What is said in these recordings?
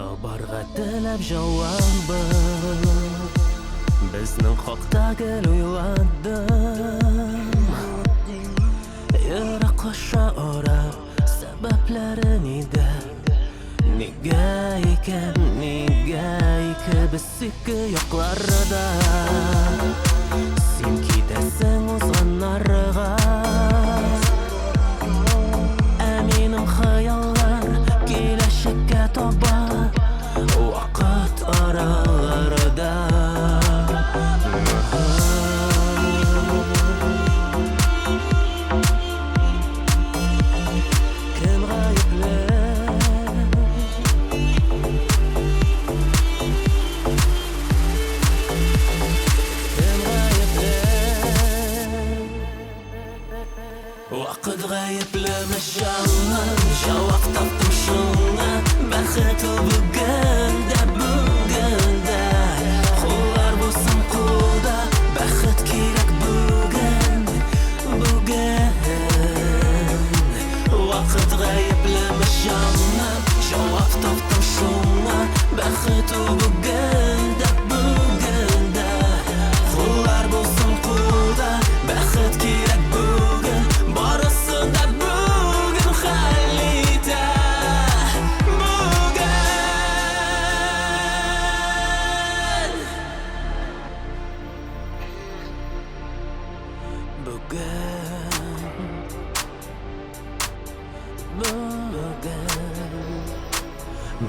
Табарга теләп җавабын, безнең хакта гел уйладым. Ераклаша арап, сәбәпләре нидә? Нигә икән, нигә ике без ике якларда? Син китәсең узганнарга, ә минем хыяллар киләчәккә таба, вакыт араларда. Кем гаепле? Вакыт гаеплеме җаным, җавап таптым шуңа. Бәхет ул бүгендә, бүгендә. Куллар булсын кулда, бәхет кирәк бүген, бүген. Вакыт гаеплеме җаным, җавап таптым шуңа. Бәхет ул бүгендә, бүгендә. Куллар булсын кулда, бәхет кирәк бүген. Барысын да бүген хәл итә,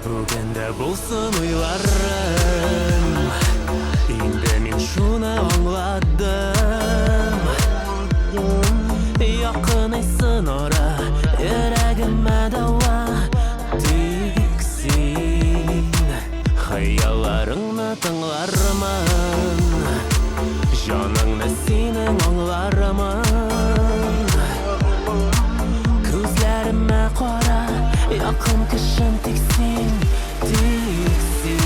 бүген дә булсын уйларым, инде мин шуны аңладым. Якынайсын ара, йөрәгемә дәва, тик син хыялларыңны тыңлармын, җаныңны синең аңлармын. Күзләремә кара, якын кешем тик син, тик син.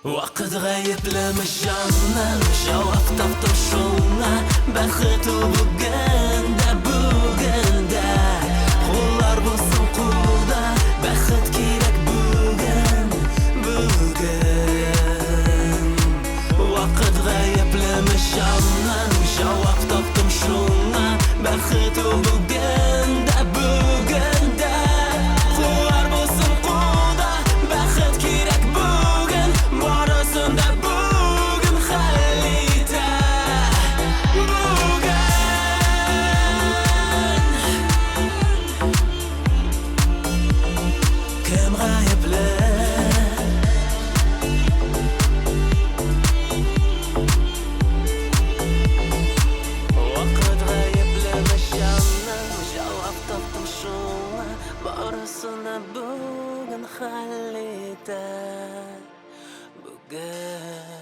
Вакыт гаеплеме җаным, җавап таптым шуңа. Бәхет ул бүгендә, бүгендә. Куллар булсын кулда, бәхет кирәк бүген, бүген. Вакыт гаеплеме җаным, җавап таптым шуңа. Бәхет ул бүгендә, бүгендә. Куллар булсын кулда, бәхет кирәк бүген. Барысын да бүген хәл итә, бүген. Кем гаепле? Вакыт гаеплеме җаным, җавап таптым шуңа. Барысын да бүген хәл итә, бүген.